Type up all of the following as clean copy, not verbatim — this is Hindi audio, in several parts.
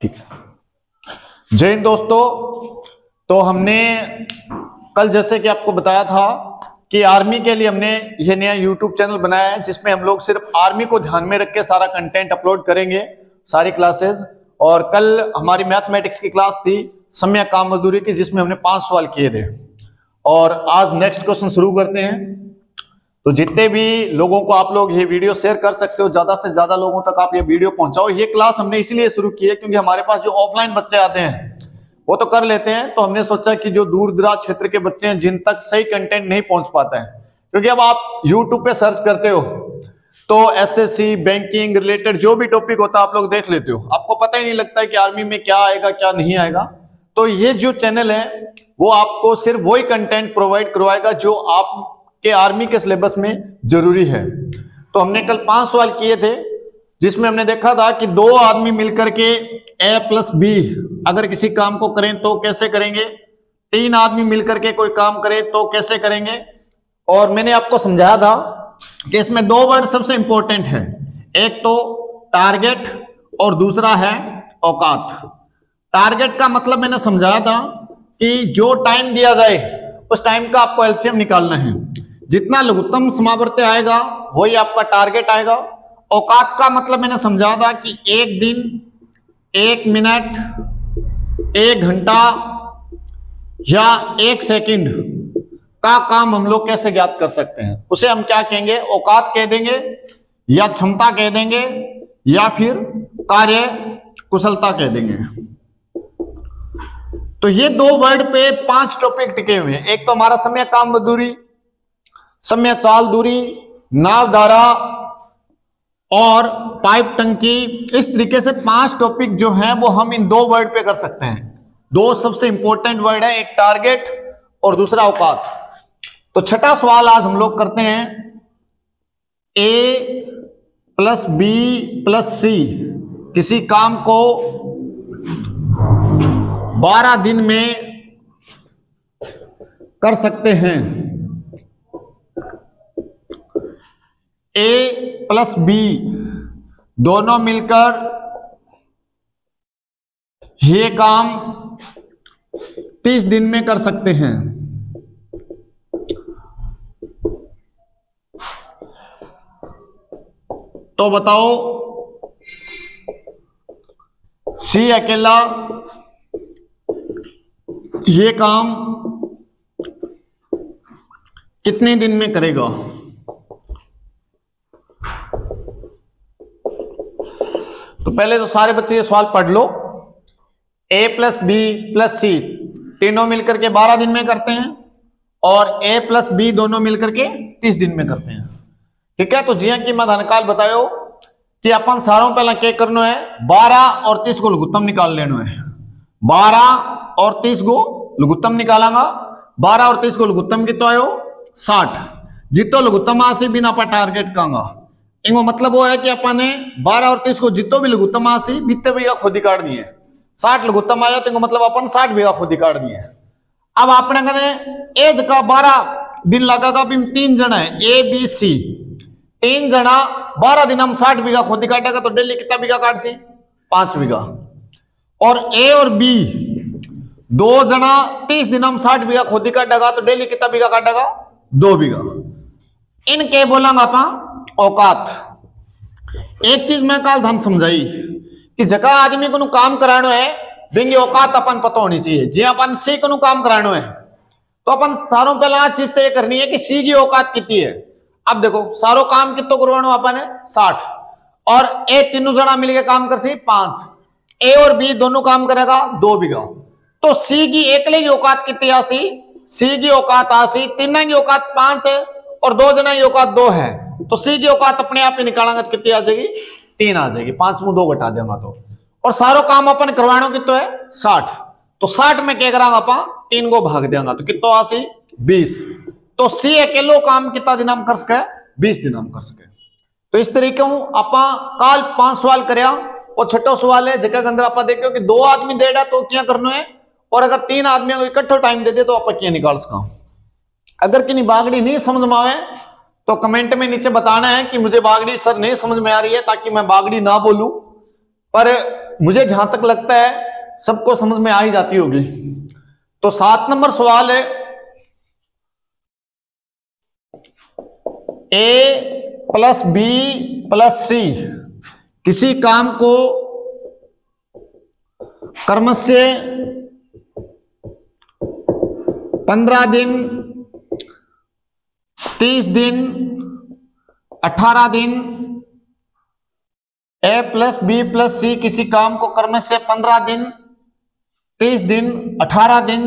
ठीक है। जय हिंद दोस्तों। तो हमने कल जैसे कि आपको बताया था कि आर्मी के लिए हमने यह नया यूट्यूब चैनल बनाया है जिसमें हम लोग सिर्फ आर्मी को ध्यान में रख के सारा कंटेंट अपलोड करेंगे, सारी क्लासेस। और कल हमारी मैथमेटिक्स की क्लास थी समय काम मजदूरी की, जिसमें हमने 5 सवाल किए थे। और आज नेक्स्ट क्वेश्चन शुरू करते हैं। तो जितने भी लोगों को आप लोग ये वीडियो शेयर कर सकते हो, ज्यादा से ज्यादा लोगों तक आप ये वीडियो पहुंचाओ। ये क्लास हमने इसलिए शुरू की है क्योंकि हमारे पास जो ऑफलाइन बच्चे आते हैं वो तो कर लेते हैं, तो हमने सोचा कि जो दूर दराज क्षेत्र के बच्चे हैं जिन तक सही कंटेंट नहीं पहुंच पाता है, क्योंकि अब आप YouTube पे सर्च करते हो तो एसएससी बैंकिंग रिलेटेड जो भी टॉपिक होता है आप लोग देख लेते हो, आपको पता ही नहीं लगता है कि आर्मी में क्या आएगा क्या नहीं आएगा। तो ये जो चैनल है वो आपको सिर्फ वही कंटेंट प्रोवाइड करवाएगा जो आपके आर्मी के सिलेबस में जरूरी है। तो हमने कल 5 सवाल किए थे जिसमें हमने देखा था कि 2 आदमी मिलकर के A प्लस B अगर किसी काम को करें तो कैसे करेंगे, 3 आदमी मिलकर के कोई काम करें तो कैसे करेंगे। और मैंने आपको समझाया था कि इसमें 2 वर्ड सबसे इंपॉर्टेंट है, एक तो टारगेट और दूसरा है औकात। टारगेट का मतलब मैंने समझाया था कि जो टाइम दिया जाए उस टाइम का आपको एलसीएम निकालना है, जितना लघुत्तम समावर्ती आएगा वही आपका टारगेट आएगा। औकात का मतलब मैंने समझा था कि 1 दिन 1 मिनट 1 घंटा या 1 सेकंड का काम हम लोग कैसे ज्ञात कर सकते हैं, उसे हम क्या कहेंगे, औकात कह देंगे या क्षमता कह देंगे या फिर कार्य कुशलता कह देंगे। तो ये 2 वर्ड पे 5 टॉपिक टिके हुए हैं। एक तो हमारा समय काम मजदूरी, समय चाल दूरी, नाव धारा और पाइप टंकी। इस तरीके से 5 टॉपिक जो हैं वो हम इन 2 वर्ड पे कर सकते हैं। 2 सबसे इंपॉर्टेंट वर्ड है, एक टारगेट और दूसरा औकात। तो छठा सवाल आज हम लोग करते हैं, A plus B plus C किसी काम को 12 दिन में कर सकते हैं। A प्लस B दोनों मिलकर ये काम 30 दिन में कर सकते हैं। तो बताओ C अकेला ये काम कितने दिन में करेगा। तो पहले तो सारे बच्चे ये सवाल पढ़ लो। A plus B plus C तीनों मिलकर के 12 दिन में करते हैं और A प्लस B दोनों मिलकर के 30 दिन में करते हैं। ठीक है। तो जिया की मैं धनकाल बतायो कि अपन सारों पहला क्या करना है, 12 और 30 को लघुत्तम निकाल लेना है। 12 और 30 को लघुत्तम निकालांगा। 12 और 30 को लघुत्तम कितना आयो 60। जितो लघुत्तम आसी बिना पर टारगेट कांगा। इनको मतलब वो है कि अपन ने 12 और 30 को जितो भी लघुत्तम आसी बीते बीघा खुद ही काट दिए। 60 लघुत्तम आया तो मतलब अपन 60 बीघा खुद ही काट दिए। अब आपने कहने एज का 12 दिन लगेगा, 3 जना है A B C, 3 जना 12 दिन हम 60 बीघा खुद ही काटेगा तो डेली कितना बीघा काट सी 5 बीघा। और A और B 2 जना 30 दिन हम 60 बीघा खुद ही काटेगा तो डेली कितना बीघा काटेगा 2 बीघा। इनके बोलांगा अपन औकात। एक चीज मैं कल धन समझाई कि जगह आदमी को काम करानो है बिंगी औकात अपन पता होनी चाहिए। जे अपन C को काम करानो है तो अपन सारों पहला चीज तय करनी है कि C की औकात कितनी है। अब देखो सारो काम कितो करवानो अपन है 60 और A तीनों जना मिलके काम कर सी 5, A और B दोनों काम करेगा 2 बीघा। तो C की एकले की औकात कितनी आसी, C की औकात आसी, तीनों की औकात 5 है और 2 जना की औकात 2 है। तो C की औकात अपने आप ही निकालेंगे तो कितनी आ जाएगी 3 आ जाएगी। 5 में 2 घटा देगा तो। और सारो काम अपन करवाना कितना है 60। तो 60 में क्या करांगा अपन 3 को भाग देंगे तो कितना आसी 20। तो C अकेलो काम कितना दिन हम कर सके 20 दिन हम कर सके। तो इस तरीके अपन काल 5 सवाल करया और छठो सवाल है जगह के अंदर आप देखो कि 2 आदमी देड़ा तो क्या करना है, और अगर 3 आदमियों को इकट्ठो टाइम दे दे तो आप क्या निकाल सका। अगर किन्हीं बागड़ी नहीं समझ में आवे तो कमेंट में नीचे बताना है कि मुझे बागड़ी सर नहीं समझ में आ रही है, ताकि मैं बागड़ी ना बोलूं। पर मुझे जहां तक लगता है सबको समझ में आ ही जाती होगी। तो 7 नंबर सवाल है, ए प्लस बी प्लस सी किसी काम को क्रमशः 15 दिन, 30 दिन, 18 दिन, ए प्लस बी प्लस सी किसी काम को क्रमशः 15 दिन, 30 दिन, 18 दिन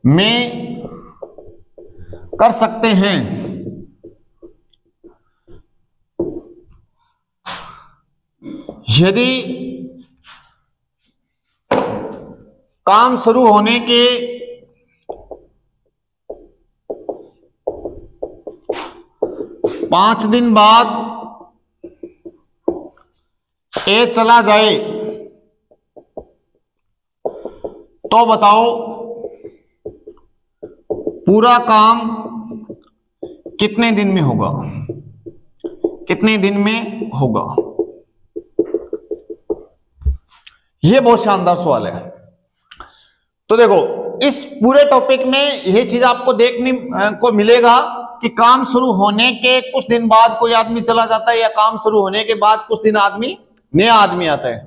में कर सकते हैं। यदि काम शुरू होने के 5 दिन बाद ए चला जाए तो बताओ पूरा काम कितने दिन में होगा, कितने दिन में होगा। यह बहुत शानदार सवाल है। तो देखो इस पूरे टॉपिक में यह चीज आपको देखने को मिलेगा कि काम शुरू होने के कुछ दिन बाद कोई आदमी चला जाता है या काम शुरू होने के बाद कुछ दिन नया आदमी आता है।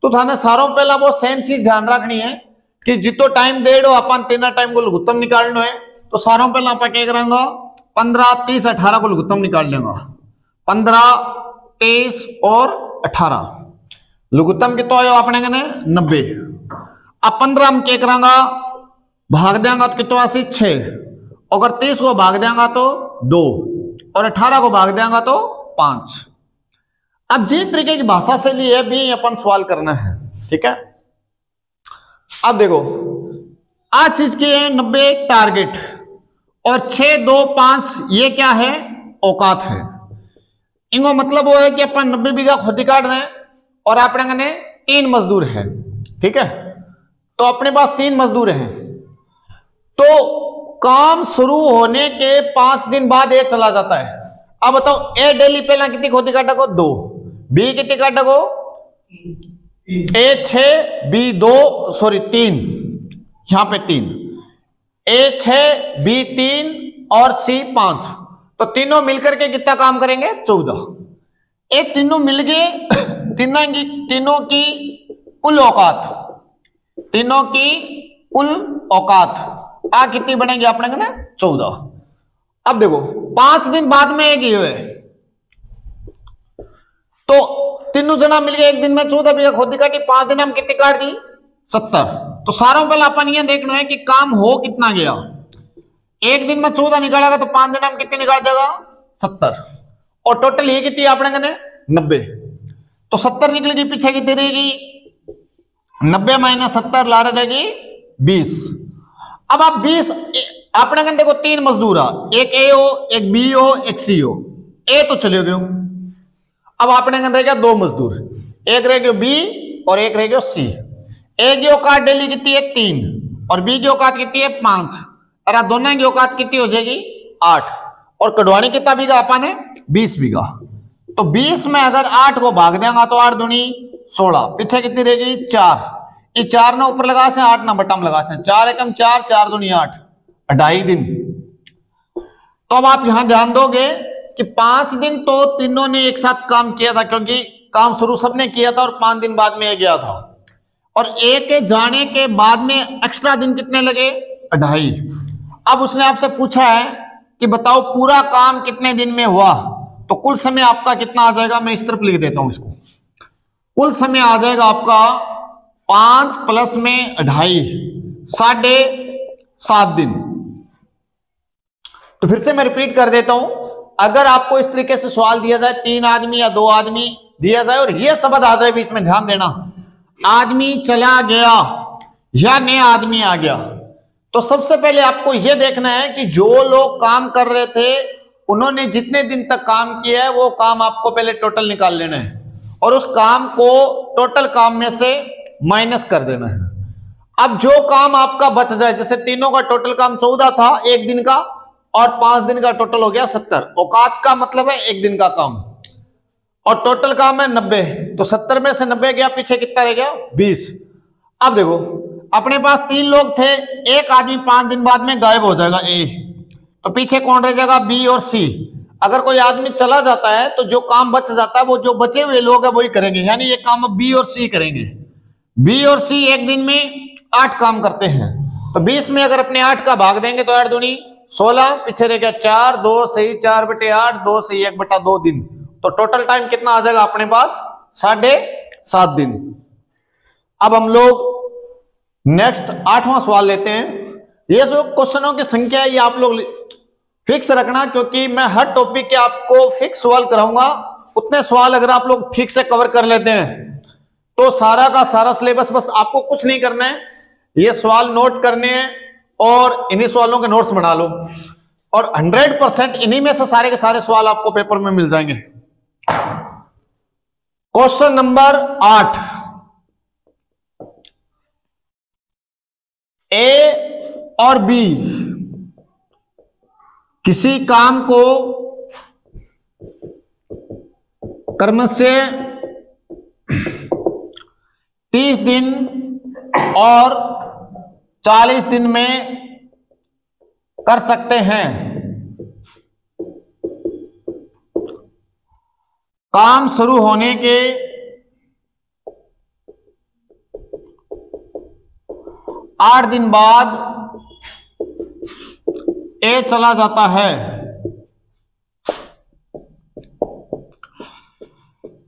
तो थाने सारों पहला वो सेम चीज ध्यान रखनी है कि जितो टाइम दे दो अपन तीना टाइम को लघुत्तम निकालना है। तो सारों पहला आप क्या करेंगे, 15, 30, 18 को लघुत्तम निकाल लेंगे। 15, 23 और 18 लघुत्तम कितना आयो अपने कने 90। अब 15 हम क्या करेंगे, भाग देंगे तो कितना से 6, अगर 30 को भाग देंगे तो 2 और 18 को भाग देंगे तो 5। अब जिस तरीके की भाषा से लिए भी अपन सवाल करना है, ठीक है। अब देखो आज चीज की है 90 टारगेट और 6, 2, 5 ये क्या है, औकात है। इनको मतलब वो है कि अपन 90 बीघा खुद ही काट दें और अपने कने 3 मजदूर है, ठीक है। तो अपने पास 3 मजदूर हैं। तो काम शुरू होने के 5 दिन बाद ये चला जाता है। अब बताओ ए डेली पहला कितनी खोदी काटेगो 2, बी कितनी काटेगो ए 6, बी 2 सॉरी 3, यहां पे 3, ए 6, बी 3 और सी 5। तो तीनों मिलकर के कितना काम करेंगे 14। ये तीनों मिल गए, तीनों की कुल औकात, तीनों की कुल औकात आ कितनी बनेगी अपने ना 14। अब देखो 5 दिन बाद में एक ही है, तो तीनों जना मिल गए एक दिन में 14 बीघा खोदी काटी, 5 दिन हम कितनी काट दी 70। तो सारों पहले अपन ये देखना है कि काम हो कितना गया। एक दिन में 14 निकालेगा तो 5 दिन हम कितने निकाल देगा 70 और टोटल ये कितनी अपने कने 90। तो 70 निकलेगी, पीछे कितनी रहेगी 90 माइनस 70 ला रहेगी 20। अब आप 20 अपने कने देखो 3 मजदूर है, एक ए हो, एक बी हो, एक सी हो। ए तो चले गए, अब अपने कने रह गया 2 मजदूर, एक रह गया बी और एक रह गया सी। ए की औकात डेली कितनी है 3 और बी की औकात कितनी है 5। अरे दोनों की औकात कितनी हो जाएगी 8 और कटवानी कितना बीघा अपन है 20 बीघा। तो 20 में अगर 8 को भाग देंगे तो 8 दूनी 16, पीछे कितनी रहेगी 4। ये 4 ना ऊपर लगा से 8 ना बटम लगा से, 4 एकम 4, 4 दूनी 8, 2.5 दिन। तो अब आप यहां ध्यान दोगे कि 5 दिन तो तीनों ने एक साथ काम किया था, क्योंकि काम शुरू सबने किया था और 5 दिन बाद में गया था। और एक के जाने के बाद में एक्स्ट्रा दिन कितने लगे 2.5। अब उसने आपसे पूछा है कि बताओ पूरा काम कितने दिन में हुआ, तो कुल समय आपका कितना आ जाएगा। मैं इस तरफ लिख देता हूं इसको, कुल समय आ जाएगा आपका 5 प्लस में 2.5, 7.5 दिन। तो फिर से मैं रिपीट कर देता हूं, अगर आपको इस तरीके से सवाल दिया जाए 3 आदमी या 2 आदमी दिया जाए और यह शब्द आ जाए बीच में, ध्यान देना, आदमी चला गया या नया आदमी आ गया, तो सबसे पहले आपको यह देखना है कि जो लोग काम कर रहे थे उन्होंने जितने दिन तक काम किया है वो काम आपको पहले टोटल निकाल लेना है और उस काम को टोटल काम में से माइनस कर देना है। अब जो काम आपका बच जाए, जैसे तीनों का टोटल काम 14 था एक दिन का और 5 दिन का टोटल हो गया 70। औकात का मतलब है एक दिन का काम। और टोटल काम है 90, तो 70 में से 90 गया, पीछे कितना रह गया 20। अब देखो अपने पास 3 लोग थे, एक आदमी 5 दिन बाद में गायब हो जाएगा ए, तो पीछे कौन रह जाएगा बी और सी। अगर कोई आदमी चला जाता है तो जो काम बच जाता है वो जो बचे हुए लोग हैं वही करेंगे, यानी ये काम बी और सी करेंगे। बी और सी एक दिन में 8 काम करते हैं, तो 20 में अगर अपने 8 का भाग देंगे तो 8 दूनी 16, पीछे रह गया 4, 2 सही 4/8, 2 सही 1/2 दिन, तो टोटल टाइम कितना आ जाएगा अपने पास 7.5 दिन। अब हम लोग नेक्स्ट 8वां सवाल लेते हैं। ये जो क्वेश्चनों की संख्या है ये आप लोग फिक्स रखना, क्योंकि मैं हर टॉपिक के आपको फिक्स सवाल कराऊंगा। उतने सवाल अगर आप लोग ठीक से कवर कर लेते हैं तो सारा का सारा सिलेबस, बस आपको कुछ नहीं करना है, ये सवाल नोट करने हैं और इन्हीं सवालों के नोट्स बना लो, और 100% इन्हीं में से सारे के सारे सवाल आपको पेपर में मिल जाएंगे। क्वेश्चन नंबर 8, ए और बी किसी काम को क्रमशः 30 दिन और 40 दिन में कर सकते हैं। काम शुरू होने के 8 दिन बाद ए चला जाता है,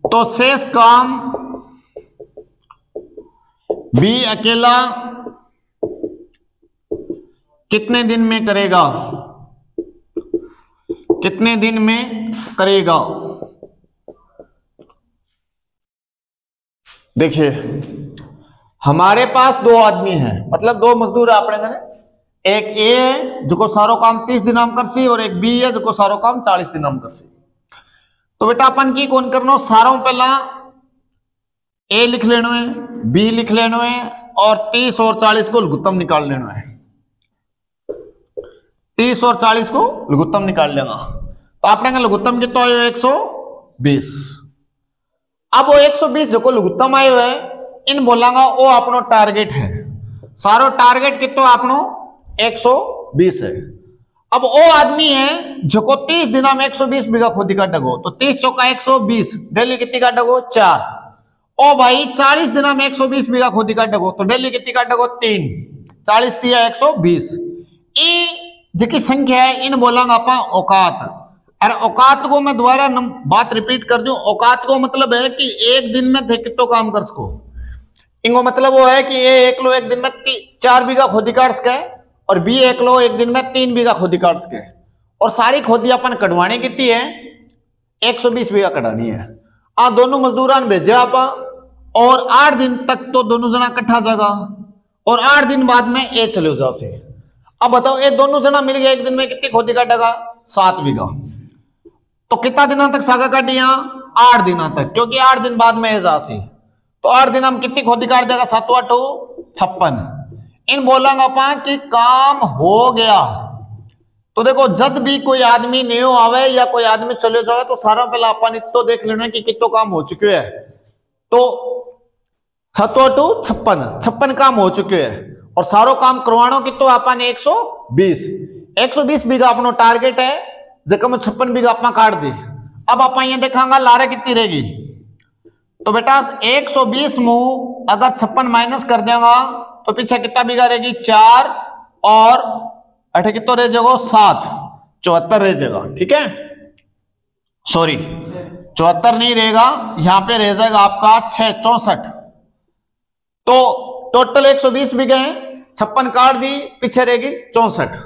तो शेष काम बी अकेला कितने दिन में करेगा, कितने दिन में करेगा। देखिए हमारे पास 2 आदमी हैं, मतलब 2 मजदूर अपने घरे, एक ए है जो को सारो काम 30 दिन हम कर सी, और एक बी है जो को सारो काम 40 दिन हम कर सी। तो बेटा अपन की कौन करना, सारों पहला ए लिख लेना है, बी लिख लेना है, और 30 और 40 को लघुत्तम निकाल लेना है। 30 और 40 को लघुत्तम निकाल लेगा, तो आपने कहा लघुत्तम कितना आयो 120। अब वो 120 जो को लघुत्तम आयो है इन बोलांगा वो अपनो टारगेट है, सारो टारगेट कितना अपनो 120 है। अब वो आदमी है जो को 30 दिन में 120 बीघा खोदी का डगो, तो 30 चौका 120, डेली कितनी का डगो 4। ओ भाई 40 दिन में 120 बीघा खोदी का डगो, तो डेली कितनी का डगो 3, 40 दिया 120। ई जिकी संख्या है इन बोलांगा अपन औकात। अरे औकात को मैं दोबारा बात रिपीट कर दूं, औकात को मतलब है कि एक दिन में थे कितो काम कर सको। इनको मतलब वो है कि ये एक लो एक दिन में 4 बीघा खोदी काट सके, और बी एक लो एक दिन में 3 बीघा खोदी काट सके, और सारी खोदी अपन कटवाने कितनी है 120 बीघा कटानी है। दोनों मजदूरान भेजे आप, और 8 दिन तक तो दोनों जना इकट्ठा जगह, और 8 दिन बाद में ए चले जा से। अब बताओ ये दोनों जना मिल गया एक दिन में कितनी खोदी काटेगा 7 बीघा, तो कितना दिनों तक सागा काटी यहाँ 8 दिनों तक, क्योंकि 8 दिन बाद में ए जा सी, तो 8 दिन हम कितनी खोदी काट देगा 7 8 56। इन बोलेंगे अपन कि काम हो गया। तो देखो जब भी कोई आदमी न्यू आवे या कोई आदमी चले जाए तो सारा पहला अपन इतो देख लेना कि कितो काम हो चुके हैं, तो 7 8 56 काम हो चुके हैं, और सारो काम करवानो कितो अपन 120 बीघा अपनो टारगेट है, जब 56 बीघा अपना काट दी। अब अपन ये देखांगा लारे कितनी रहेगी, तो बेटा 120 मुंह अगर 56 माइनस कर देगा तो पीछे कितना बीघा रहेगी 4, और अठे कितो रह जाएगा 7, 74 रह जाएगा। ठीक है, सॉरी 74 नहीं रहेगा, यहां पे रह जाएगा आपका 6 64। तो टोटल 120 बीघे हैं, 56 काट दी, पीछे रहेगी 64।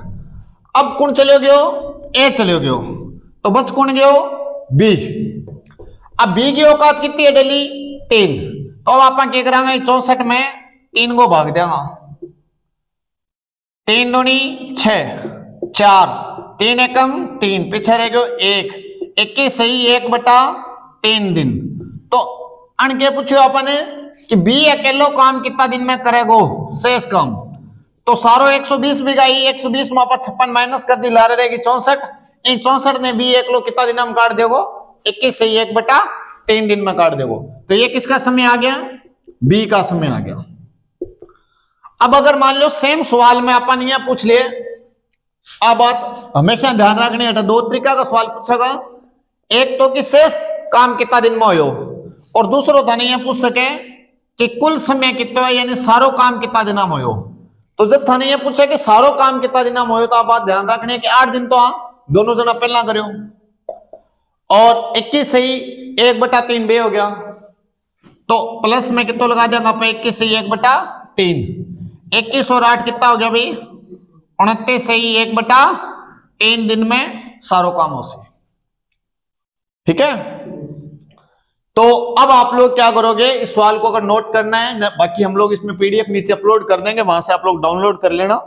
अब कौन चले गयो ए चले गयो, तो बच कौन गयो बी। अब बी की औकात कितनी है डेली 3, तो अब आप क्या करांगे 64 में 3 को भाग देगा, 3 दूनी 6 4, 3 एकम 3, पीछे रह गयो 1, 21 सही 1/3 दिन। तो अन के पूछो अपने कि बी अकेलो काम कितना दिन में करेगो शेष काम, तो सारो 120 बीघा ही 120 में 56 माइनस कर दी, लारे रहेगी 64। इन 64 ने बी एक लो कितना दिन हम काट देगो 21 से 1/3 3 दिन में काट देगो। तो ये किसका समय आ गया? बी का समय आ गया। अब अगर मान लो सेम सवाल में अपन ये पूछ लिए, अब बात हमेशा ध्यान रखनी है, दो तरीका का सवाल पूछेगा। एक तो कि शेष काम कितना दिन में हो, और दूसरो थाने ये पूछ सके कि कुल समय कितना है, यानी सारो काम कितना दिन में हो। तो जब थाने ये पूछे कि सारो काम कितना दिन में हो, तो आप बात ध्यान रखनी है कि 8 दिन तो दोनों जना पहला करो, और 21 सही 1/3 बे हो गया। तो प्लस में कितना लगा देगा आप? 21 सही 1/3, 21 और 8 कितना हो गया भाई? 29 सही 1/3 दिन में सारो काम हो से। ठीक है, तो अब आप लोग क्या करोगे, इस सवाल को अगर नोट करना है, बाकी हम लोग इसमें पीडीएफ नीचे अपलोड कर देंगे, वहां से आप लोग डाउनलोड कर लेना।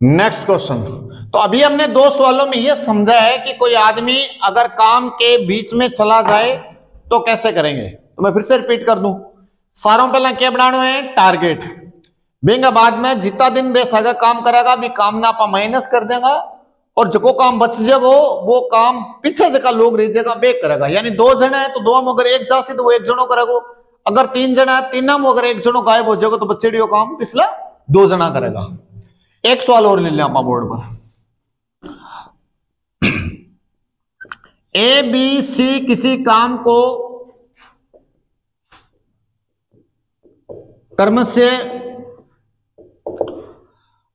Next question. तो अभी हमने 2 सवालों में यह समझा है कि कोई आदमी अगर काम के बीच में चला जाए तो कैसे करेंगे। तो मैं फिर से रिपीट कर दूं, सारों पहला क्या बनाना है? टारगेट। बेंगा बाद में जितना दिन बेसागा काम करेगा भी काम ना आप माइनस कर देगा, और जो काम बच जाएगा वो काम पीछे जगह लोग रह जाएगा बे करेगा। यानी 2 जने है तो 2 में अगर एक जासी तो वो 1 जनो करेगा, अगर 3 जना है 3 में अगर 1 जनो गायब हो जाएगा तो बच्चे काम पिछला 2 जना करेगा। एक सवाल और ले लें आप बोर्ड पर। ए बी सी किसी काम को क्रम से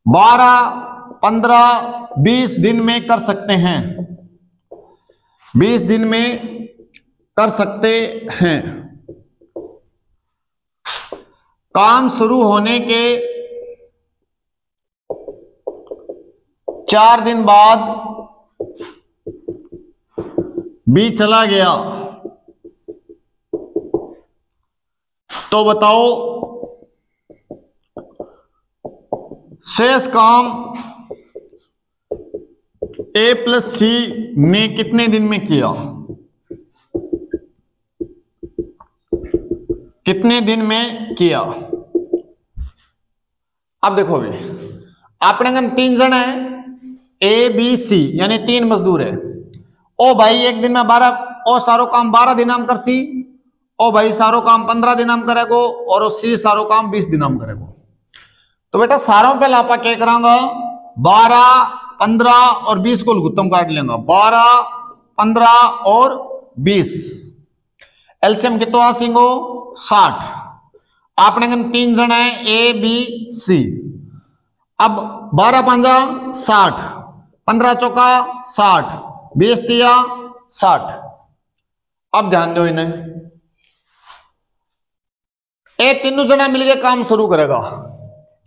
12, 15, 20 दिन में कर सकते हैं। 20 दिन में कर सकते हैं। काम शुरू होने के 4 दिन बाद बी चला गया, तो बताओ शेष काम ए प्लस सी ने कितने दिन में किया? कितने दिन में किया? अब देखो भाई, अपने अगर 3 जन है, ए बी सी यानी 3 मजदूर है। ओ भाई एक दिन में 12, ओ सारो काम 12 दिन हम कर सी, ओ भाई सारो काम 15 दिन हम करेगो, और ओ सी सारो काम 20 दिन हम करेगो। तो बेटा सारों पे लापा क्या करांगा? 12, 15 और 20 को गुत्तम काट लेंगे। 12, 15 और 20 एलसीएम कितना आसेंगो? 60। आपने 3 जन है, ए बी सी। अब 12 पंजा 60, 15 चौका 60, 20 दिया 60। अब ध्यान दो इन्हें, ये तीनों जना मिलके काम शुरू करेगा।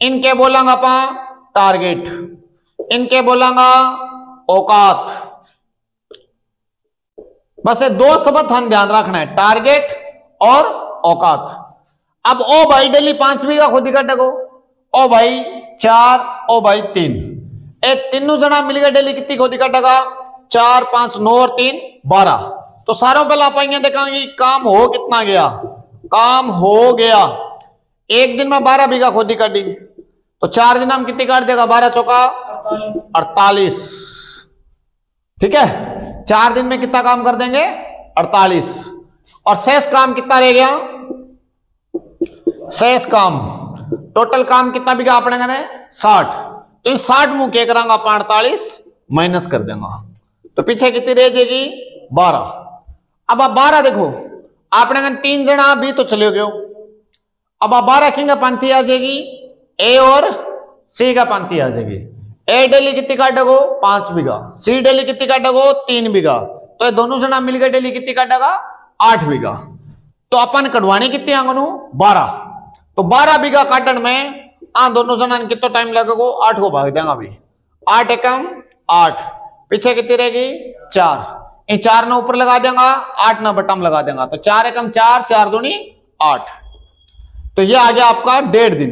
इनके बोलांगा अपा टारगेट, इनके बोलांगा औकात। बस ये 2 शब्द हम ध्यान रखना है, टारगेट और औकात। अब ओ भाई डेली 5 बीघा खुद काटेगो, ओ भाई 4, ओ भाई 3, ये तीनों जना मिलकर डेली कितनी खोदी काटेगा? 4, 5, 9 और 3 12। तो सारों पहले आप देखेंगे काम हो कितना गया। काम हो गया एक दिन में 12 बीघा खोदी काटी, तो 4 दिन हम कितनी काट देगा? 12 चौका 48। ठीक है, 4 दिन में कितना काम कर देंगे? 48। और शेष काम कितना रह गया? शेष काम टोटल काम कितना बिका अपने ने? 60। तो 60 मुंह के करांगा 48 माइनस कर देंगे, तो पीछे कितनी रह जाएगी? 12। अब आप 12 देखो, आपने 3 जना भी तो चले गए। अब आप 12 की पंक्ति आ जाएगी, ए और सी का पंक्ति आ जाएगी। ए डेली कितनी काटेगो? 5 बीघा। सी डेली कितनी काटेगो? 3 बीघा। तो ये दोनों जना मिलकर डेली कितनी काटेगा? 8 बीघा। तो अपन कटवाने कितने आंगनों? 12। तो 12 बीघा काटन में दोनों जना कितना टाइम लगेगा? 8 को भाग देंगे अभी। 8 एकम 8, पीछे कितनी रहेगी? 4। इन 4 ने ऊपर लगा देंगे, 8 ने बटम लगा देंगे, तो 4 एकम 4, 4 दूनी 8। तो ये आ गया आपका 1.5 दिन।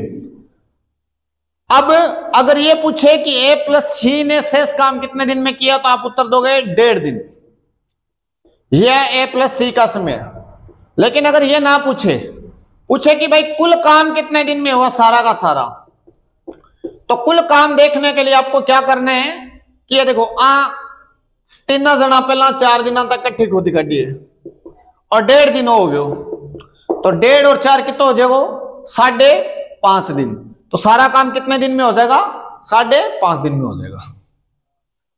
अब अगर ये पूछे कि ए प्लस सी ने शेष काम कितने दिन में किया, तो आप उत्तर दोगे 1.5 दिन। यह ए प्लस सी का समय है। लेकिन अगर ये ना पूछे पूछे कि भाई कुल काम कितने दिन में हुआ सारा का सारा। तो कुल काम देखने के लिए आपको क्या करना है कि ये देखो तीन जना पहला 4 दिन तक कट्ठी खोदी कड्डी है और 1.5 दिन हो गयो, तो 1.5 और 4 कितना हो जाएगा 5.5 दिन। तो सारा काम कितने दिन में हो जाएगा 5.5 दिन में हो जाएगा।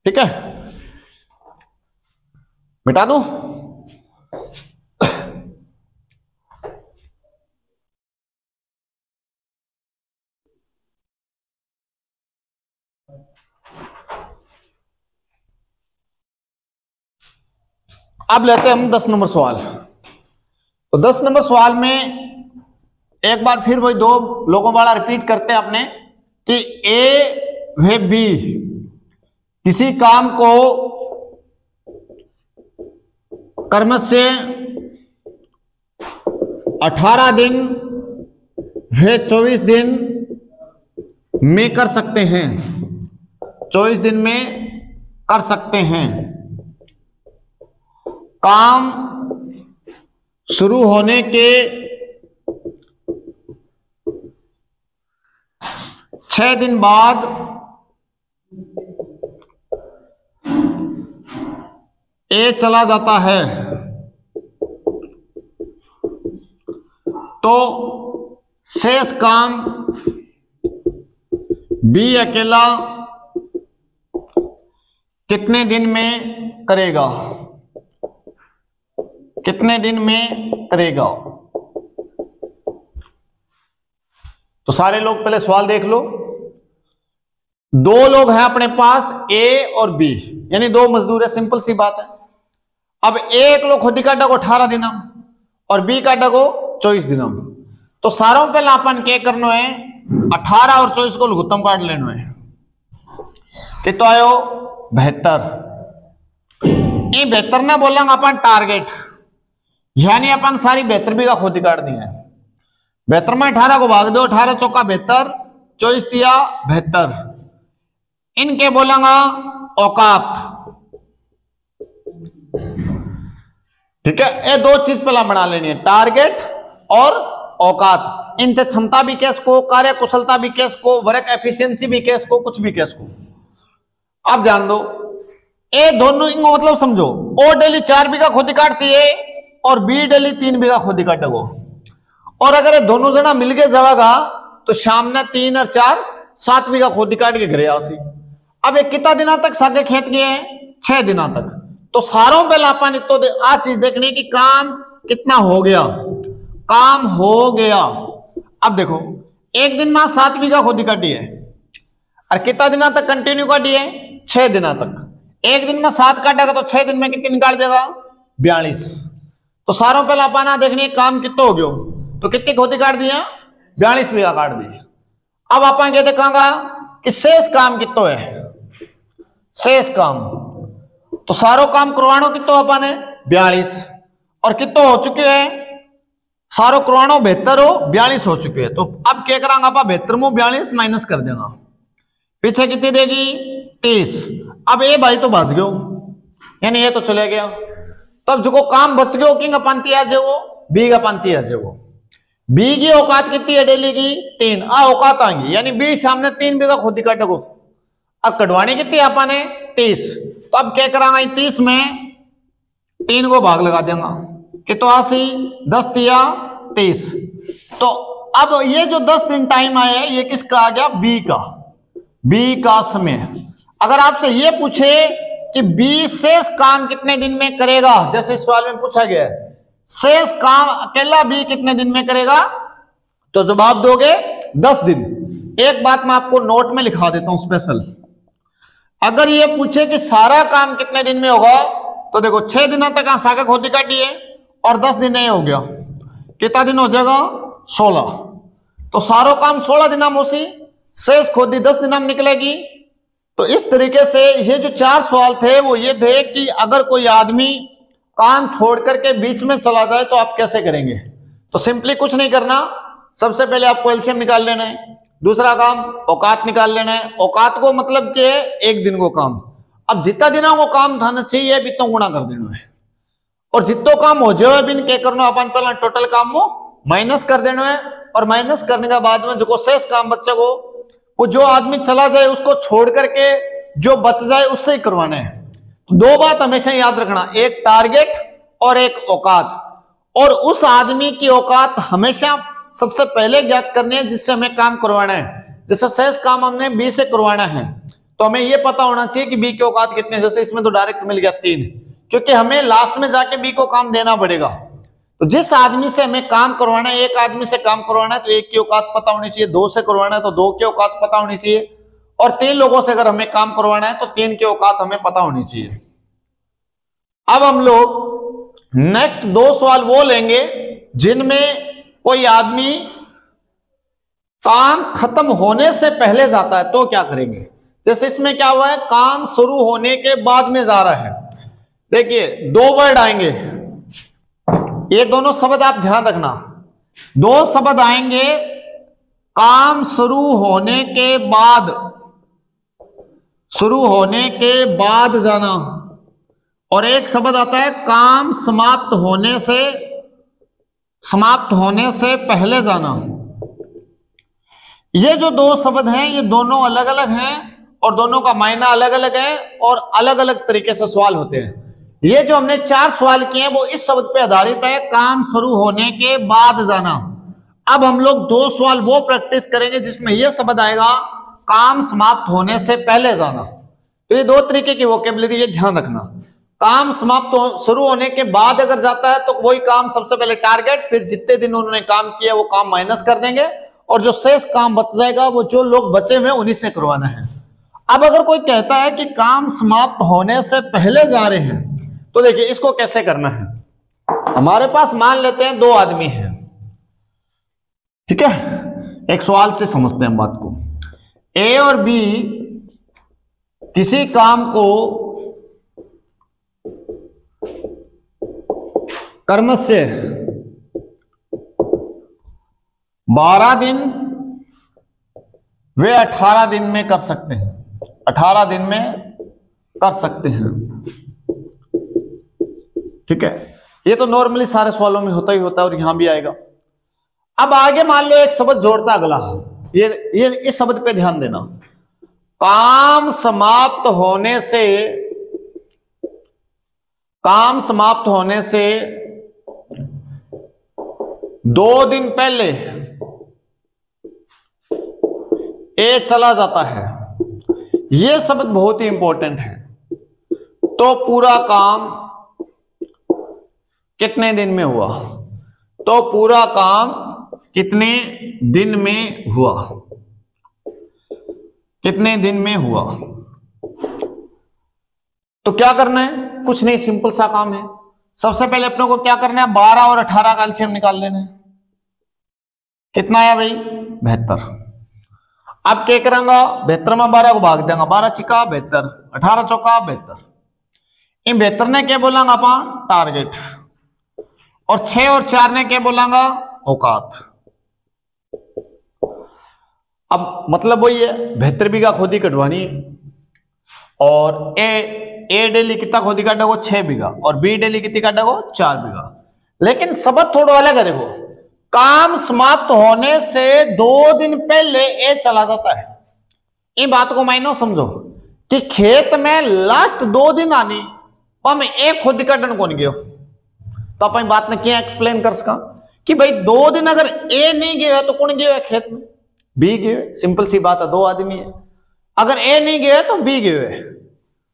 ठीक है, मिटा दूं। अब लेते हैं हम 10 नंबर सवाल। तो 10 नंबर सवाल में एक बार फिर वही 2 लोगों वाला रिपीट करते हैं अपने कि ए व बी किसी काम को क्रमशः 18 दिन व 24 दिन में कर सकते हैं, 24 दिन में कर सकते हैं। काम शुरू होने के 6 दिन बाद ए चला जाता है तो शेष काम बी अकेला कितने दिन में करेगा, कितने दिन में करेगा। तो सारे लोग पहले सवाल देख लो। 2 लोग हैं अपने पास ए और बी, यानी 2 मजदूर है, सिंपल सी बात है। अब एक लोग खुद काटा को 18 दिन और बी काटा को 24 दिन। तो सारों पहले अपन क्या करना है 18 और 24 को लघुत्तम काट लेना है। कितो आयो 72। ये 72 ना बोलेंगे अपन टारगेट, यानी अपन सारी 72 बीघा खोदी काट दी है। 72 में 18 को भाग दो, 18 चौका 72, 24 दिया 72। इनके बोलेंगा औकात। ठीक है, ये 2 चीज पहला बना लेनी है, टारगेट और औकात। इनते क्षमता भी केस को, कार्य कुशलता भी केस को, वर्क एफिशिएंसी भी केस को, कुछ भी केस को। अब जान दो ये दोनों इनको मतलब समझो। ओ डेली 4 बीघा खोदी काट चाहिए और बी डेली 3 बीघा खोदी काटेगो। और अगर ये दोनों जना मिलके जाएगा तो शाम ने 3 और 4 7 बीघा खोदी काट के घरे आसी। अब ये कितना दिनों तक सागे खेत गए हैं 6 दिनों तक। तो सारों पहले अपन तो आ चीज देखनी कि काम कितना हो गया, काम हो गया। अब देखो एक दिन में 7 बीघा खोदी काटी है और कितना दिनों तक कंटिन्यू काटी है 6 दिनों तक। एक दिन में 7 काटेगा तो 6 दिन में कितनी निकाल देगा 42। तो सारों पहले अपन देखनी काम कितना हो गया, तो कितनी खोदी काट दिया 42 बीघा काट दी। अब अपन क्या देखेंगे कि शेष काम कितना है, शेष काम। तो सारो काम करवानो कितना अपन है 42 और कितना हो चुके हैं सारो करवानो 72 हो 42 हो चुके हैं। तो अब क्या करांगा आप 72 में 42 माइनस कर देगा, पीछे कितनी देगी 30। अब ये भाई तो बच गयो, यानी ये तो चले गया। तब जो काम बच गयो किंग पंती आ जाओ बी का पंती आ जाओ। बी की औकात कितनी है डेली की 3 औकात आएंगी, यानी बी सामने 3 बीघा खोदी काटेगो। अब कटवानी कितनी अपन है 30। तो अब क्या करांगा 30 में 3 को भाग लगा देगा कि तो 80 10 दिया 30। तो अब ये जो 10 दिन टाइम आया है ये किसका आ गया बी का समय। अगर आपसे ये पूछे कि बी शेष काम कितने दिन में करेगा, जैसे इस सवाल में पूछा गया है शेष काम अकेला बी कितने दिन में करेगा, तो जवाब दोगे 10 दिन। एक बात मैं आपको नोट में लिखा देता हूं स्पेशल। अगर ये पूछे कि सारा काम कितने दिन में होगा तो देखो 6 दिनों तक सागा खोदी काटी है और 10 दिन नहीं हो गया, कितना दिन हो जाएगा 16। तो सारो काम 16 दिन में उसी शेष खोदी 10 दिन में निकलेगी। तो इस तरीके से ये जो 4 सवाल थे वो ये थे कि अगर कोई आदमी काम छोड़ करके बीच में चला जाए तो आप कैसे करेंगे। तो सिंपली कुछ नहीं करना, सबसे पहले आपको एलसीएम निकाल लेना है, दूसरा काम औकात निकाल लेना है। औकात को मतलब क्या है 1 दिन को काम। अब जितना दिनों को काम थाना चाहिए बितो गुणा कर देना है और जितो काम हो जाए बिन क्या करना अपन पहले टोटल काम वो माइनस कर देना है, और माइनस करने के बाद में जो शेष काम बच्चे को, वो जो आदमी चला जाए उसको छोड़ करके जो बच जाए उससे ही करवाना है। दो बात हमेशा याद रखना, एक टारगेट और एक औकात, और उस आदमी की औकात हमेशा सबसे पहले ज्ञात करनी है जिससे हमें काम करवाना है। जैसे शेष काम हमने बी से करवाना है तो हमें यह पता होना चाहिए कि बी की औकात कितने, जैसे इसमें तो डायरेक्ट मिल गया 3, क्योंकि हमें लास्ट में जाके बी को काम देना पड़ेगा। तो जिस आदमी से हमें काम करवाना है, एक आदमी से काम करवाना है तो 1 की औकात पता होनी चाहिए, 2 से करवाना है तो 2 की औकात पता होनी चाहिए, और 3 लोगों से अगर हमें काम करवाना है तो 3 की औकात हमें पता होनी चाहिए। अब हम लोग नेक्स्ट 2 सवाल वो लेंगे जिनमें कोई आदमी काम खत्म होने से पहले जाता है तो क्या करेंगे। जैसे इसमें क्या हुआ है, काम शुरू होने के बाद में जा रहा है। देखिए 2 वर्ड आएंगे, ये दोनों शब्द आप ध्यान रखना, 2 शब्द आएंगे काम शुरू होने के बाद, शुरू होने के बाद जाना, और एक शब्द आता है काम समाप्त होने से पहले जाना। ये जो 2 शब्द हैं ये दोनों अलग अलग हैं और दोनों का मायना अलग अलग है और अलग अलग तरीके से सवाल होते हैं। ये जो हमने 4 सवाल किए हैं वो इस शब्द पे आधारित है, काम शुरू होने के बाद जाना। अब हम लोग 2 सवाल वो प्रैक्टिस करेंगे जिसमें यह शब्द आएगा काम समाप्त होने से पहले जाना। तो ये 2 तरीके की वोकैबुलरी, ये ध्यान रखना। काम समाप्त शुरू होने के बाद अगर जाता है तो वही काम सबसे पहले टारगेट, फिर जितने दिन उन्होंने काम किया वो काम माइनस कर देंगे, और जो शेष काम बच जाएगा वो जो लोग बचे हुए उन्हीं से करवाना है। अब अगर कोई कहता है कि काम समाप्त होने से पहले जा रहे हैं तो देखिए इसको कैसे करना है। हमारे पास मान लेते हैं 2 आदमी हैं, ठीक है, एक सवाल से समझते हैं हम बात को। ए और बी किसी काम को कर्मस्य 12 दिन वे 18 दिन में कर सकते हैं, 18 दिन में कर सकते हैं, ठीक है। ये तो नॉर्मली सारे सवालों में होता ही होता है और यहां भी आएगा। अब आगे मान लो एक शब्द जोड़ता अगला, ये इस शब्द पे ध्यान देना, काम समाप्त होने से 2 दिन पहले ए चला जाता है। यह शब्द बहुत ही इंपॉर्टेंट है। तो पूरा काम कितने दिन में हुआ, तो पूरा काम कितने दिन में हुआ, कितने दिन में हुआ। तो क्या करना है, कुछ नहीं, सिंपल सा काम है। सबसे पहले अपने को क्या करना है, 12 और 18 का एलसीएम निकाल लेना है। कितना आया भाई, 72। अब क्या करेंगे, 72 में 12 को भाग देंगे, 12 छिका 72, 18 चौका 72। इन 72 ने क्या बोलांगा अपन, टारगेट, और 6 और 4 ने क्या बोलांगा, औकात। अब मतलब वही है, 72 बीघा खोदी कटवानी है, और ए डेली कितना खोदी काटेगो, 6 बीघा, और बी डेली कितनी काटेगो, 4 बीघा। लेकिन शब्द थोड़ा अलग है। देखो, काम समाप्त होने से 2 दिन पहले ए चला जाता है। ये बात को मायनो समझो कि खेत में लास्ट 2 दिन आनी हम ए खोदी काटन कौन गयो, तो अपन बात ने क्या एक्सप्लेन कर सका कि भाई 2 दिन अगर ए नहीं गया है तो कौन गया है खेत में, बी गए। सिंपल सी बात है, 2 आदमी है, अगर ए नहीं गया तो बी गए।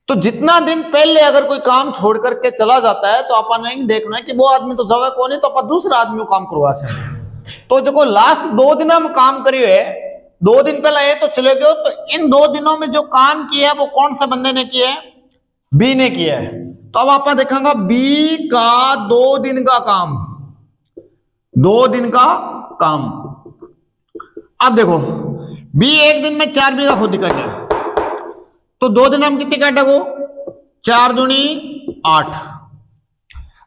तो जितना दिन पहले अगर कोई काम छोड़ करके चला जाता है तो अपन नहीं देखना है कि वो आदमी तो जगह कौन है, तो अपन दूसरा आदमी को काम करवा सकते। तो जो लास्ट 2 दिन हम काम करिए है, 2 दिन पहले ए तो चले गए, तो इन 2 दिनों में जो काम किया है वो कौन से बंदे ने किया है, बी ने किया है। तो अब आप देखेंगे बी का 2 दिन का काम, 2 दिन का काम। अब देखो बी 1 दिन में 4 बीघा खोदी काटे, तो 2 दिन हम कितनी काटेगो, 4 दूनी 8,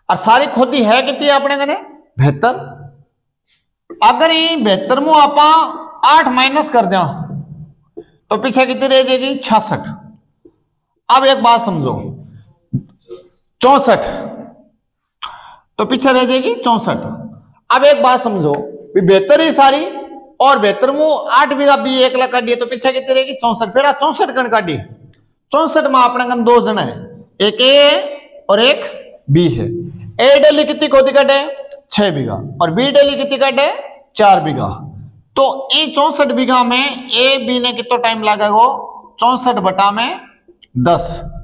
और सारी खोदी है कितनी अपने कने 72। अगर ये 72 में आप 8 माइनस कर दें तो पीछे कितनी रह जाएगी, 66। अब एक बात समझो, 64 तो पीछे रह जाएगी 64। अब एक बात समझो, बेहतर ही सारी और बेहतर मुंह 8 बीघा बी 1 लाख काटिए तो पीछे कितनी रहेगी 64। फिर 64 गण काटी, 64 में अपने गण 2 जन है, एक ए और एक बी है। ए डेली कितनी खोदी काटे 6 बीघा और बी डेली कितनी काटे 4 बीघा। तो ये 64 बीघा में ए बी ने कितना टाइम लगेगा 64 बटा में 10,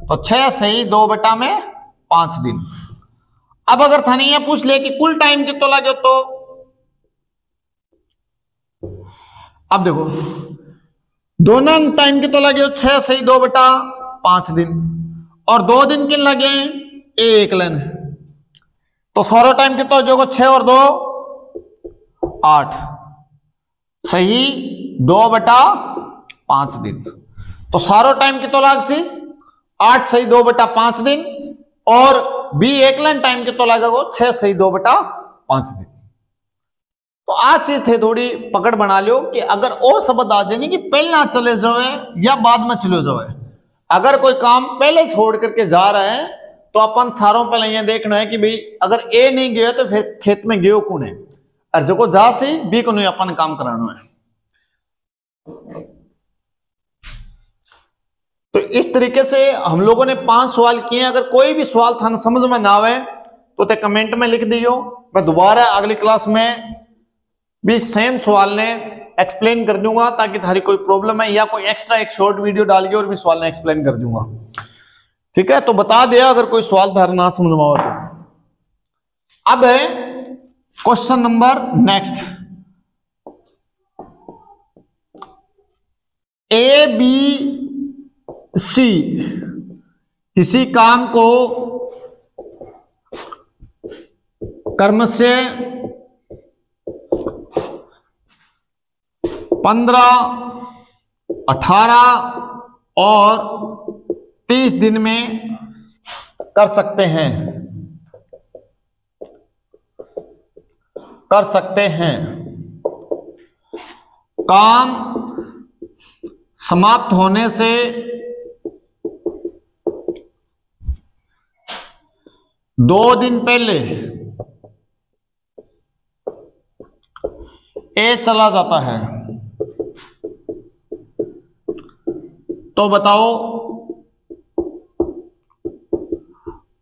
तो 6 सही 2 बटा में 5 दिन। अब अगर थाने ये पूछ ले कि कुल टाइम कितना लगे, तो अब देखो दोनों टाइम कितना लगे 6 सही 2 बटा 5 दिन और 2 दिन किन लगे एक लन, तो सारा टाइम कितना हो जाएगा 6 और 2 8 सही 2 बटा 5 दिन। तो सारा टाइम कितना लाग सी 8 सही 2 बटा 5 दिन और बी एक लाइन टाइम कितना लगेगा 6 सही 2 बटा 5 दिन। तो आज चीज थे थोड़ी पकड़ बना लो कि अगर और शब्द आ जाए कि पहले चले जाए या बाद में चले जाए, अगर कोई काम पहले छोड़ करके जा रहे हैं तो अपन सारों पहले ये देखना है कि भाई अगर ए नहीं गया तो फिर खेत में गयो कौन है, और जो जा सी बी को नहीं अपन काम कराना है। तो इस तरीके से हम लोगों ने 5 सवाल किए। अगर कोई भी सवाल था समझ में ना आवे तो ते कमेंट में लिख दियो, मैं दोबारा अगली क्लास में भी सेम सवाल ने एक्सप्लेन कर दूंगा ताकि थारी कोई प्रॉब्लम है या कोई एक्स्ट्रा एक शॉर्ट वीडियो डाल के और भी सवाल ने एक्सप्लेन कर दूंगा। ठीक है, तो बता दिया अगर कोई सवाल थारा ना समझ में आवे तो। अब है question number next, A B C किसी काम को कर्म से 15, 18 और 30 दिन में कर सकते हैं, काम समाप्त होने से 2 दिन पहले ए चला जाता है, तो बताओ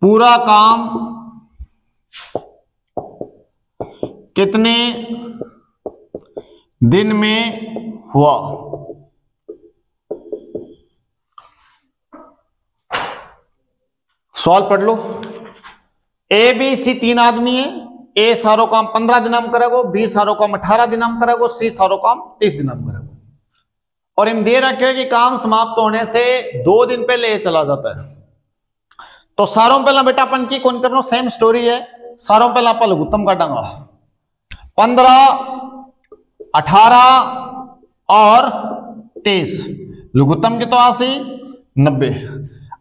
पूरा काम कितने दिन में हुआ। सवाल पढ़ लो। ए बी सी 3 आदमी है, ए सारो काम 15 दिन में करेगा, बी सारो काम 18 दिन में करेगा, सी सारो काम 30 दिन में करेगा। और इन दे रखे है कि काम समाप्त होने से 2 दिन पहले ए चला जाता है। तो सारों पहला बेटा अपन की कौन करना, सेम स्टोरी है। सारों पहला अपन लघुत्तम काटांगा 15, 18 और 23, लघुत्तम की तो 80, 90।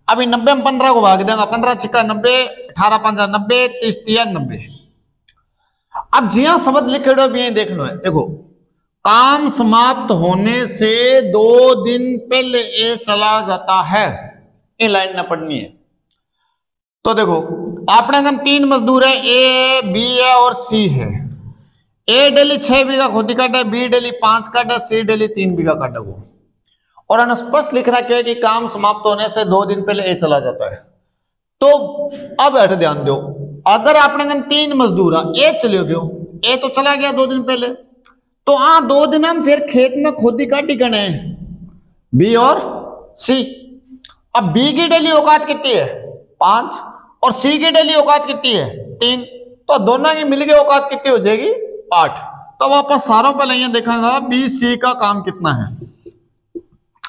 अभी 90 में 15 को भाग देंगे, 15 छिक्का 90, 18 पंजा 90, 30 तिया 90। अब जिया शब्द लिखे भी देखना है, देखो काम समाप्त होने से 2 दिन पहले ए चला जाता है, ये लाइन ना पढ़नी है। तो देखो अपने हम 3 मजदूर है, ए बी है और सी है। ए डेली 6 बीघा खोदी काटे, बी डेली 5 काटे, सी डेली 3 बीघा काटे वो। और स्पष्ट लिख रहा है कि काम समाप्त होने से 2 दिन पहले ए चला जाता है। तो अब हट ध्यान दो, अगर आपने 3 मजदूर ए चले गयो, ए तो चला गया 2 दिन पहले, तो 2 दिन हम फिर खेत में खोदी काटी गणे बी और सी। अब बी की डेली औकात कितनी है 5 और सी की डेली औकात कितनी है 3, तो दोनों की मिलकर औकात कितनी हो जाएगी 8। तो वापस सारों पहले यहां देखेंगे बी सी का काम कितना है।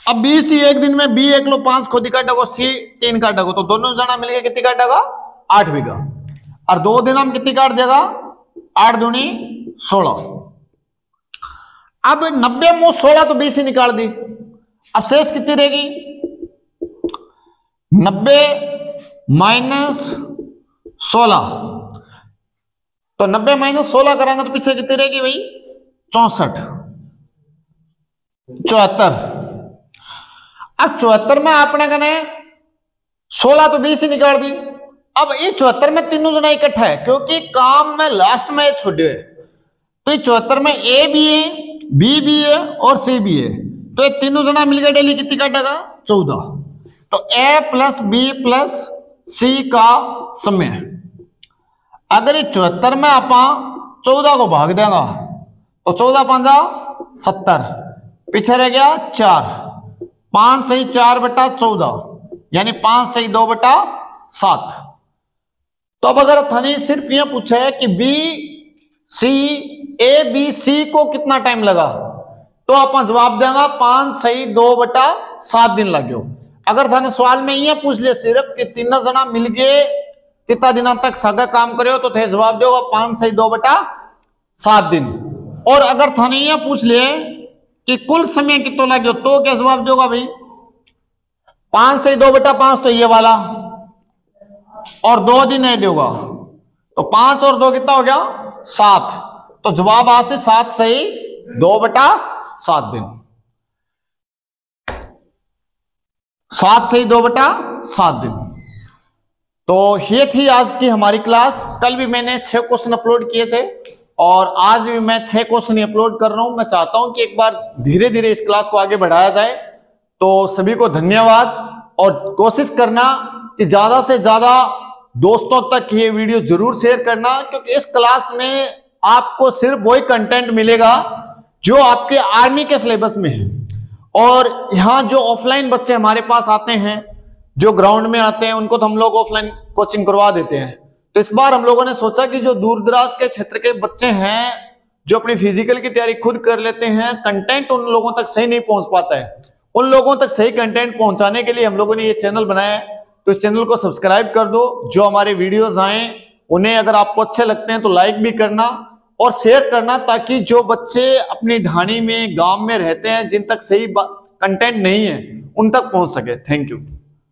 अब बी सी एक दिन में बी 1 लो 5 खोदी काटेगा, सी 3 काटेगा, तो दोनों जना मिलकर कितनी काटेगा 8 बीघा। और 2 दिन हम कितनी काट देगा 8 दूनी 16। अब 90 में 16 तो बी सी निकाल दी, अब शेष कितनी रहेगी 90 माइनस 16। तो 90 माइनस 16 करेंगे तो पीछे कितनी रहेगी भाई 64, 74। अब 74 में आपने कहने 16 तो 20 ही निकाल दी। अब ये 74 में तीनों जना इकट्ठा है, क्योंकि काम में लास्ट में छोड़े तो ये 74 में ए भी है, बी भी है और सी भी है, तो ये तीनों जना मिलकर डेली कितनी काटेगा? 14। तो ए प्लस बी प्लस सी का समय, अगर ये 74 में आप 14 को भाग देगा तो 14 पंजा 70, पीछे रह गया 4, 5 सही 4 बटा 14, यानी 5 सही 2 बटा 7। तो अब अगर थाने सिर्फ यह पूछा है कि बी सी ए बी सी को कितना टाइम लगा, तो आप जवाब देगा 5 सही 2 बटा 7 दिन लगे। अगर थाने सवाल में यह पूछ लिया सिर्फ कि तीनों जना मिलके कितना दिनों तक सागा काम करे, तो थे जवाब देगा 5 सही 2 बटा 7 दिन। और अगर थाने यह पूछ लिए कि कुल समय कितना लगे, तो क्या जवाब दोगा भाई? 5 सही 2 बटा 5 तो ये वाला, और 2 दिन है देगा, तो 5 और 2 कितना हो गया? 7। तो जवाब आ से 7 सही 2 बटा 7 दिन, 7 सही 2 बटा 7 दिन। तो ये थी आज की हमारी क्लास। कल भी मैंने 6 क्वेश्चन अपलोड किए थे और आज भी मैं 6 क्वेश्चन ही अपलोड कर रहा हूं। मैं चाहता हूं कि एक बार धीरे धीरे इस क्लास को आगे बढ़ाया जाए। तो सभी को धन्यवाद, और कोशिश करना कि ज्यादा से ज्यादा दोस्तों तक ये वीडियो जरूर शेयर करना, क्योंकि इस क्लास में आपको सिर्फ वही कंटेंट मिलेगा जो आपके आर्मी के सिलेबस में है। और यहाँ जो ऑफलाइन बच्चे हमारे पास आते हैं, जो ग्राउंड में आते हैं, उनको तो हम लोग ऑफलाइन कोचिंग करवा देते हैं। तो इस बार हम लोगों ने सोचा कि जो दूर दराज के क्षेत्र के बच्चे हैं, जो अपनी फिजिकल की तैयारी खुद कर लेते हैं, कंटेंट उन लोगों तक सही नहीं पहुंच पाता है, उन लोगों तक सही कंटेंट पहुंचाने के लिए हम लोगों ने ये चैनल बनाया है। तो इस चैनल को सब्सक्राइब कर दो। जो हमारे वीडियोस आए उन्हें अगर आपको अच्छे लगते हैं तो लाइक भी करना और शेयर करना, ताकि जो बच्चे अपनी ढाणी में गांव में रहते हैं, जिन तक सही कंटेंट नहीं है, उन तक पहुंच सके। Thank you.